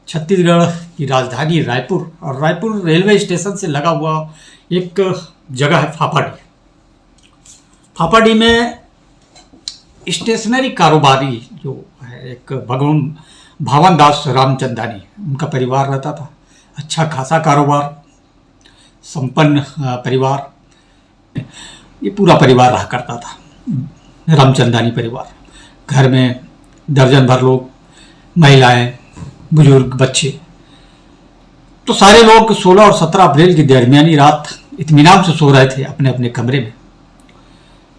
छत्तीसगढ़ की राजधानी रायपुर और रायपुर रेलवे स्टेशन से लगा हुआ एक जगह है फाफाडी। फाफाडी में स्टेशनरी कारोबारी जो है एक भगवान भावन दास रामचंदानी, उनका परिवार रहता था। अच्छा खासा कारोबार, संपन्न परिवार, ये पूरा परिवार रहा करता था। रामचंदानी परिवार, घर में दर्जन भर लोग, महिलाएं, बुजुर्ग, बच्चे। तो सारे लोग 16 और 17 अप्रैल की दरमियानी रात इत्मीनान से सो रहे थे अपने अपने कमरे में।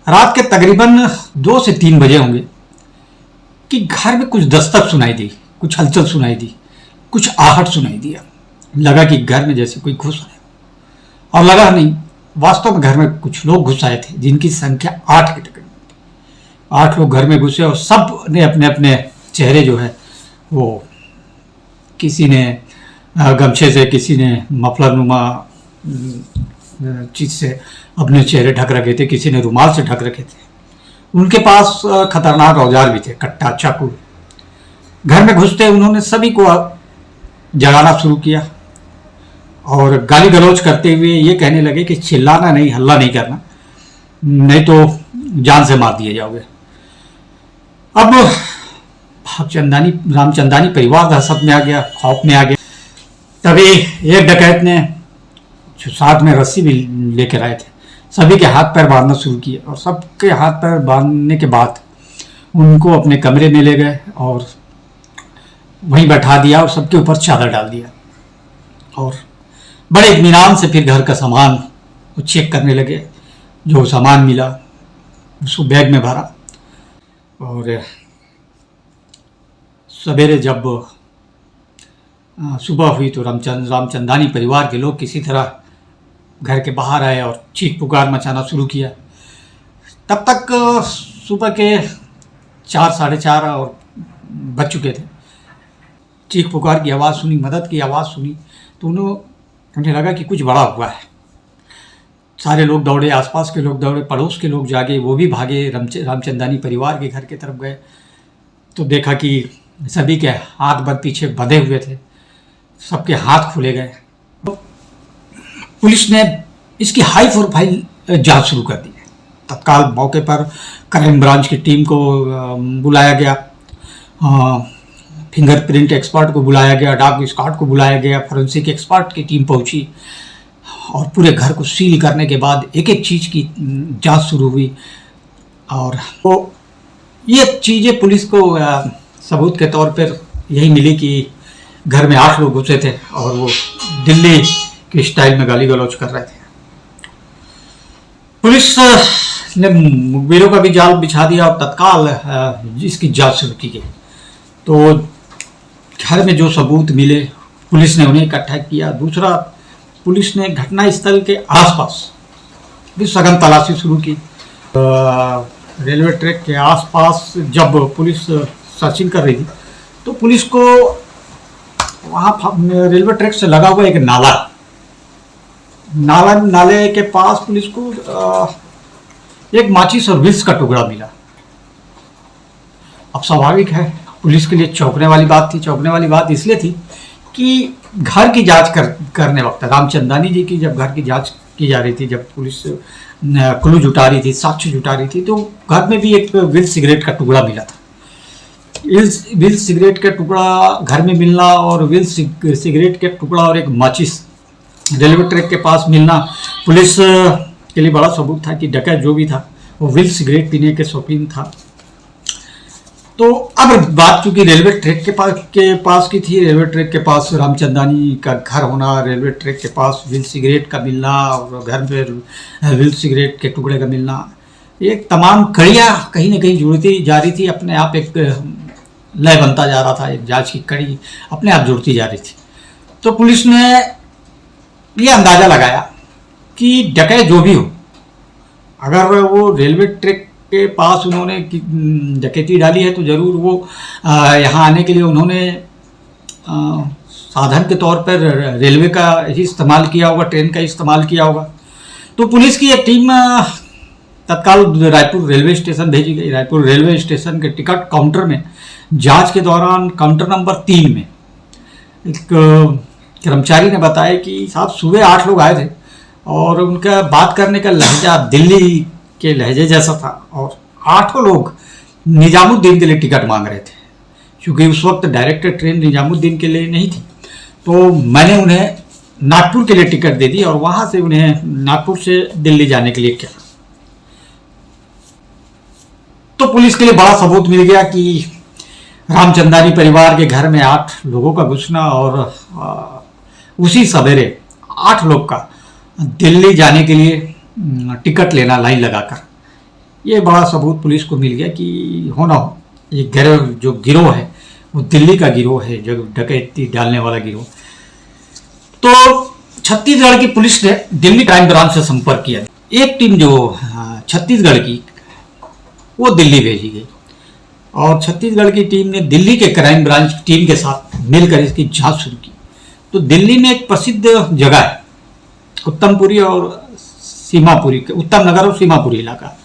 रात के तकरीबन 2 से 3 बजे होंगे कि घर में कुछ दस्तक सुनाई दी, कुछ हलचल सुनाई दी, कुछ आहट सुनाई दिया। लगा कि घर में जैसे कोई घुस आया, और लगा नहीं, वास्तव में घर में कुछ लोग घुस आए थे, जिनकी संख्या 8 के तकरीबन। 8 लोग घर में घुसे और सब ने अपने अपने चेहरे जो है वो, किसी ने गमछे से, किसी ने मफलर नुमा चीज से अपने चेहरे ढक रखे थे, किसी ने रुमाल से ढक रखे थे। उनके पास खतरनाक औजार भी थे, कट्टा, चाकू। घर में घुसते उन्होंने सभी को जगाना शुरू किया और गाली गलौज करते हुए ये कहने लगे कि चिल्लाना नहीं, हल्ला नहीं करना, नहीं तो जान से मार दिए जाओगे। अब रामचंदानी परिवार दहशत में आ गया, खौफ में आ गया। तभी एक डकैत ने, जो साथ में रस्सी भी लेकर आए थे, सभी के हाथ पैर बांधना शुरू किए और सबके हाथ पैर बांधने के बाद उनको अपने कमरे में ले गए और वहीं बैठा दिया और सबके ऊपर चादर डाल दिया। और बड़े इत्मीनान से फिर घर का सामान चेक करने लगे। जो सामान मिला उसको बैग में भरा और सवेरे जब सुबह हुई तो रामचंदानी परिवार के लोग किसी तरह घर के बाहर आए और चीख पुकार मचाना शुरू किया। तब तक सुबह के 4, 4:30 और बज चुके थे। चीख पुकार की आवाज़ सुनी, मदद की आवाज़ सुनी, तो उन्हें लगा कि कुछ बड़ा हुआ है। सारे लोग दौड़े, आसपास के लोग दौड़े, पड़ोस के लोग जागे, वो भी भागे, रामचंदानी परिवार के घर की तरफ गए। तो देखा कि सभी के हाथ पीछे बंधे हुए थे, सबके हाथ खुले गए। पुलिस ने इसकी हाई प्रोफाइल जांच शुरू कर दी। तत्काल मौके पर क्राइम ब्रांच की टीम को बुलाया गया, फिंगरप्रिंट एक्सपर्ट को बुलाया गया, डॉग स्क्वाड को बुलाया गया, फोरेंसिक एक्सपर्ट की टीम पहुंची और पूरे घर को सील करने के बाद एक एक चीज़ की जांच शुरू हुई। और तो ये चीज़ें पुलिस को सबूत के तौर पर यही मिली कि घर में 8 लोग घुसे थे और वो दिल्ली के स्टाइल में गाली गलौज कर रहे थे। पुलिस ने मुखबिरों का भी जाल बिछा दिया और तत्काल इसकी जांच शुरू की गई। तो घर में जो सबूत मिले पुलिस ने उन्हें इकट्ठा किया। दूसरा, पुलिस ने घटनास्थल के आसपास भी सघन तलाशी शुरू की। रेलवे ट्रैक के आसपास जब पुलिस सर्चिंग कर रही थी तो पुलिस को वहाँ रेलवे ट्रैक से लगा हुआ एक नाले के पास पुलिस को एक माचिस और विक्स का टुकड़ा मिला। अब स्वाभाविक है, पुलिस के लिए चौंकने वाली बात थी। चौंकने वाली बात इसलिए थी कि घर की जांच करने वक्त, रामचंदानी जी की जब घर की जांच की जा रही थी, जब पुलिस क्लू जुटा रही थी, साक्ष्य जुटा रही थी, तो घर में भी एक विल सिगरेट का टुकड़ा मिला था। विल सिगरेट का टुकड़ा घर में मिलना और विल सिगरेट के टुकड़ा और एक माचिस रेलवे ट्रैक के पास मिलना पुलिस के लिए बड़ा सबूत था कि डकैत जो भी था वो विल सिगरेट पीने के शौकीन था। तो अब बात चूंकि रेलवे ट्रैक के पास की थी, रेलवे ट्रैक के पास रामचंदानी का घर होना, रेलवे ट्रैक के पास विल सिगरेट का मिलना और घर में विल सिगरेट के टुकड़े का मिलना, एक तमाम कड़ियाँ कहीं न कहीं जुड़ती जा रही थी। अपने आप एक लय बनता जा रहा था, एक जांच की कड़ी अपने आप जुड़ती जा रही थी। तो पुलिस ने ये अंदाजा लगाया कि डकैत जो भी हो, अगर वो रेलवे ट्रैक के पास उन्होंने डकैती डाली है तो ज़रूर वो यहाँ आने के लिए उन्होंने साधन के तौर पर रेलवे का ही इस्तेमाल किया होगा, ट्रेन का इस्तेमाल किया होगा। तो पुलिस की एक टीम तत्काल रायपुर रेलवे स्टेशन भेजी गई। रायपुर रेलवे स्टेशन के टिकट काउंटर में जांच के दौरान काउंटर नंबर 3 में एक कर्मचारी ने बताया कि साहब सुबह 8 लोग आए थे और उनका बात करने का लहजा दिल्ली के लहजे जैसा था और 8 लोग निजामुद्दीन के लिए टिकट मांग रहे थे। क्योंकि उस वक्त डायरेक्ट ट्रेन निजामुद्दीन के लिए नहीं थी, तो मैंने उन्हें नागपुर के लिए टिकट दे दी और वहाँ से उन्हें नागपुर से दिल्ली जाने के लिए किया। तो पुलिस के लिए बड़ा सबूत मिल गया कि रामचंदानी परिवार के घर में 8 लोगों का घुसना और उसी सवेरे 8 लोग का दिल्ली जाने के लिए टिकट लेना लाइन लगाकर, ये बड़ा सबूत पुलिस को मिल गया कि हो ना हो ये जो गिरोह है वो दिल्ली का गिरोह है, जो डकैती डालने वाला गिरोह। तो छत्तीसगढ़ की पुलिस ने दिल्ली क्राइम ब्रांच से संपर्क किया। एक टीम जो छत्तीसगढ़ की वो दिल्ली भेजी गई और छत्तीसगढ़ की टीम ने दिल्ली के क्राइम ब्रांच टीम के साथ मिलकर इसकी जांच शुरू की। तो दिल्ली में एक प्रसिद्ध जगह है उत्तमपुरी और सीमापुरी, उत्तम नगर और सीमापुरी इलाका।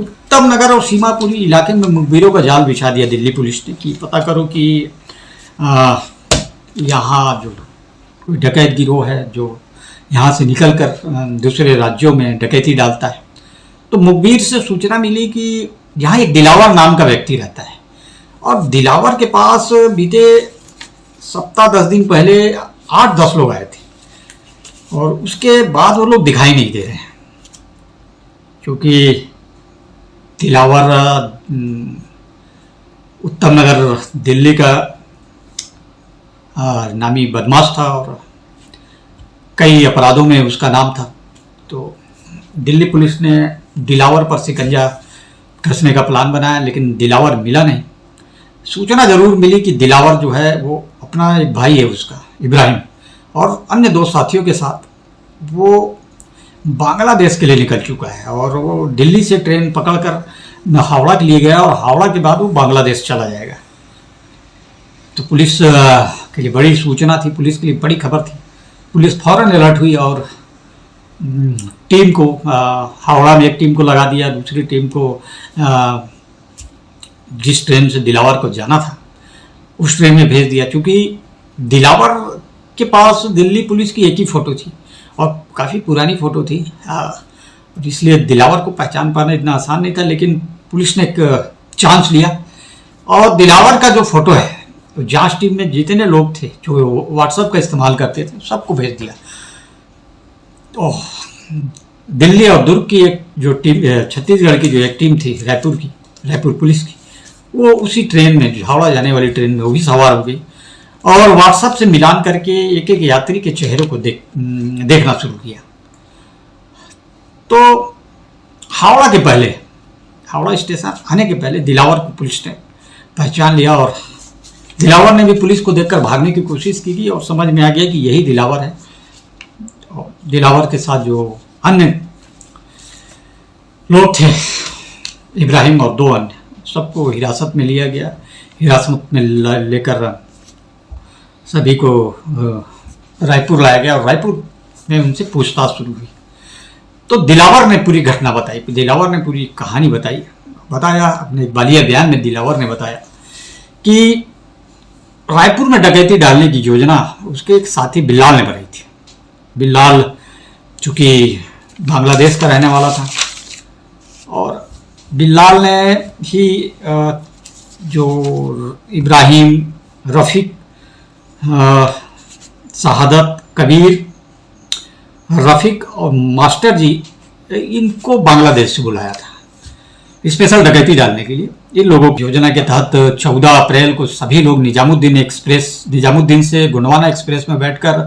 उत्तम नगर और सीमापुरी इलाके में मुखबिरों का जाल बिछा दिया दिल्ली पुलिस ने कि पता करो कि यहाँ जो कोई डकैत गिरोह है जो यहाँ से निकलकर दूसरे राज्यों में डकैती डालता है। तो मुखबिर से सूचना मिली कि यहाँ एक दिलावर नाम का व्यक्ति रहता है और दिलावर के पास बीते सप्ताह 10 दिन पहले 8-10 लोग आए थे और उसके बाद वो लोग दिखाई नहीं दे रहे हैं। क्योंकि दिलावर उत्तम नगर दिल्ली का नामी बदमाश था और कई अपराधों में उसका नाम था। तो दिल्ली पुलिस ने दिलावर पर शिकंजा कसने का प्लान बनाया, लेकिन दिलावर मिला नहीं। सूचना जरूर मिली कि दिलावर जो है वो अपना एक भाई है उसका इब्राहिम और अन्य 2 साथियों के साथ वो बांग्लादेश के लिए निकल चुका है और वो दिल्ली से ट्रेन पकड़कर हावड़ा के लिए गया और हावड़ा के बाद वो बांग्लादेश चला जाएगा। तो पुलिस के लिए बड़ी सूचना थी, पुलिस के लिए बड़ी खबर थी। पुलिस फौरन अलर्ट हुई और टीम को हावड़ा में एक टीम को लगा दिया, दूसरी टीम को जिस ट्रेन से दिलावर को जाना था उस ट्रेन में भेज दिया। क्योंकि दिलावर के पास दिल्ली पुलिस की एक ही फ़ोटो थी और काफ़ी पुरानी फ़ोटो थी, इसलिए दिलावर को पहचान पाना इतना आसान नहीं था। लेकिन पुलिस ने एक चांस लिया और दिलावर का जो फ़ोटो है तो जांच टीम में जितने लोग थे जो व्हाट्सएप का इस्तेमाल करते थे सबको भेज दिया। तो दिल्ली और दुर्ग की एक जो टीम, छत्तीसगढ़ की जो एक टीम थी रायपुर पुलिस की, वो उसी ट्रेन में हावड़ा जाने वाली ट्रेन में वो भी सवार हो गई और व्हाट्सएप से मिलान करके एक एक यात्री के चेहरों को देखना शुरू किया। तो हावड़ा स्टेशन आने के पहले दिलावर को पुलिस ने पहचान लिया और दिलावर ने भी पुलिस को देखकर भागने की कोशिश की और समझ में आ गया कि यही दिलावर है। और दिलावर के साथ जो अन्य लोग थे, इब्राहिम और 2 अन्य, सबको हिरासत में लिया गया। हिरासत में लेकर सभी को रायपुर लाया गया और रायपुर में उनसे पूछताछ शुरू हुई। तो दिलावर ने पूरी घटना बताई, दिलावर ने पूरी कहानी बताया अपने बालिया बयान में। दिलावर ने बताया कि रायपुर में डकैती डालने की योजना उसके एक साथी बिल्लाल ने बनाई थी। बिल्लाल चूँकि बांग्लादेश का रहने वाला था और बिल्लाल ने ही जो इब्राहिम, रफ़ीक, शहादत, कबीर, रफ़ीक और मास्टर जी, इनको बांग्लादेश से बुलाया था स्पेशल डकैती डालने के लिए। इन लोगों की योजना के तहत 14 अप्रैल को सभी लोग निजामुद्दीन से गोंडवाना एक्सप्रेस में बैठकर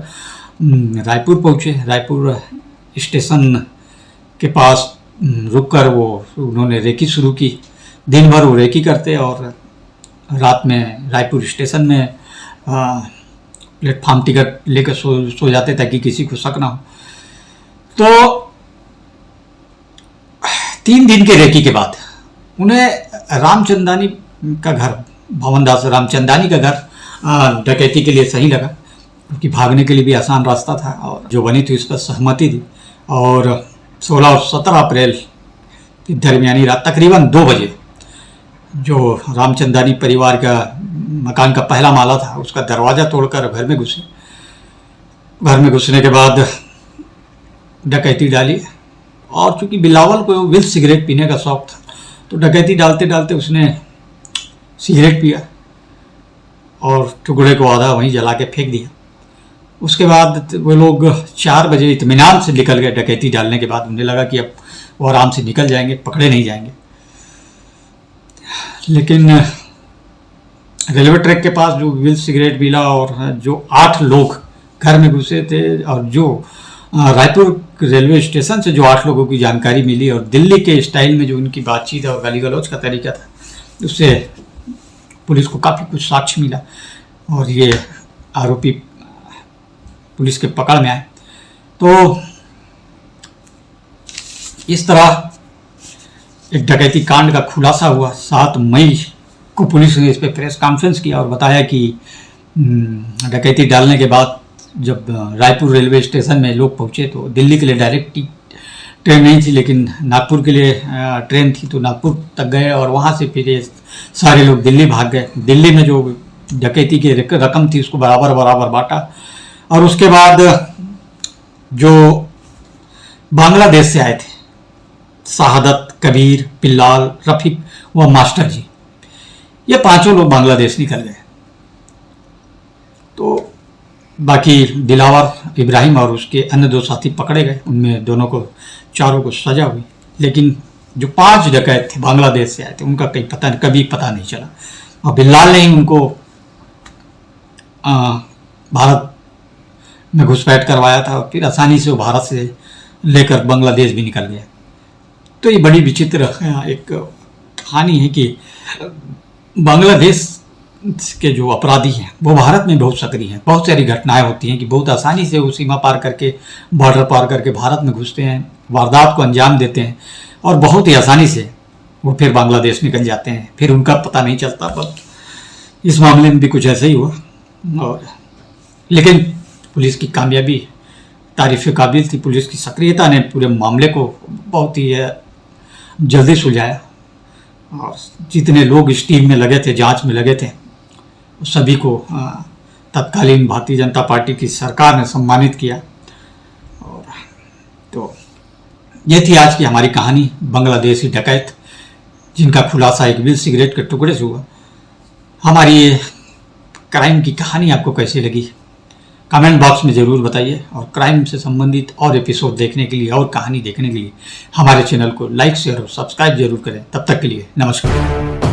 रायपुर पहुँचे। रायपुर स्टेशन के पास रुककर उन्होंने रेकी शुरू की। दिन भर वो रेकी करते और रात में रायपुर स्टेशन में प्लेटफार्म टिकट लेकर सो जाते ताकि किसी को शक ना हो। तो 3 दिन के रेकी के बाद उन्हें रामचंदानी का घर, भवनदास रामचंदानी का घर डकैती के लिए सही लगा, क्योंकि भागने के लिए भी आसान रास्ता था और जो बनी थी उस पर सहमति थी। और 16 और 17 अप्रैल की दरमियानी रात तकरीबन 2 बजे जो रामचंदानी परिवार का मकान का पहला माला था, उसका दरवाज़ा तोड़कर घर में घुसे। घर में घुसने के बाद डकैती डाली, और चूंकि बिलावल को विल सिगरेट पीने का शौक था, तो डकैती डालते डालते उसने सिगरेट पिया और टुकड़े को आधा वहीं जला के फेंक दिया। उसके बाद वो लोग 4 बजे इत्मीनान से निकल गए। डकैती डालने के बाद उन्हें लगा कि अब वो आराम से निकल जाएंगे, पकड़े नहीं जाएंगे। लेकिन रेलवे ट्रैक के पास जो विल सिगरेट पीला और जो 8 लोग घर में घुसे थे, और जो रायपुर रेलवे स्टेशन से जो 8 लोगों की जानकारी मिली, और दिल्ली के स्टाइल में जो उनकी बातचीत और गाली गलौज का तरीका था, उससे पुलिस को काफ़ी कुछ साक्ष्य मिला और ये आरोपी पुलिस के पकड़ में आए। तो इस तरह एक डकैती कांड का खुलासा हुआ। 7 मई को पुलिस ने इस पर प्रेस कॉन्फ्रेंस किया और बताया कि डकैती डालने के बाद जब रायपुर रेलवे स्टेशन में लोग पहुंचे तो दिल्ली के लिए डायरेक्ट ट्रेन नहीं थी, लेकिन नागपुर के लिए ट्रेन थी, तो नागपुर तक गए और वहाँ से फिर ये सारे लोग दिल्ली भाग गए। दिल्ली में जो डकैती की रकम थी उसको बराबर बराबर बांटा, और उसके बाद जो बांग्लादेश से आए थे, शहादत, कबीर, पिल्लाल, रफीक व मास्टर जी, ये 5 लोग बांग्लादेश निकल गए। तो बाकी दिलावर, इब्राहिम और उसके अन्य 2 साथी पकड़े गए। उनमें चारों को सजा हुई। लेकिन जो 5 डकैत थे बांग्लादेश से आए थे, उनका कभी पता नहीं चला, और बिल्लाल ने ही उनको भारत में घुसपैठ करवाया था, और फिर आसानी से वो भारत से लेकर बांग्लादेश भी निकल गया। तो ये बड़ी विचित्र एक कहानी है कि बांग्लादेश के जो अपराधी हैं वो भारत में बहुत सक्रिय हैं। बहुत सारी घटनाएं होती हैं कि बहुत आसानी से वो सीमा पार करके, बॉर्डर पार करके भारत में घुसते हैं, वारदात को अंजाम देते हैं, और बहुत ही आसानी से वो फिर बांग्लादेश निकल जाते हैं, फिर उनका पता नहीं चलता। पर इस मामले में भी कुछ ऐसा ही हुआ, और लेकिन पुलिस की कामयाबी तारीफ काबिल थी। पुलिस की सक्रियता ने पूरे मामले को बहुत ही जल्दी सुलझाया, और जितने लोग इस टीम में लगे थे, जांच में लगे थे, सभी को तत्कालीन भारतीय जनता पार्टी की सरकार ने सम्मानित किया। और तो ये थी आज की हमारी कहानी, बांग्लादेशी डकैत जिनका खुलासा एक विल सिगरेट के टुकड़े से हुआ। हमारी ये क्राइम की कहानी आपको कैसी लगी कमेंट बॉक्स में ज़रूर बताइए, और क्राइम से संबंधित और एपिसोड देखने के लिए और कहानी देखने के लिए हमारे चैनल को लाइक, शेयर और सब्सक्राइब जरूर करें। तब तक के लिए नमस्कार।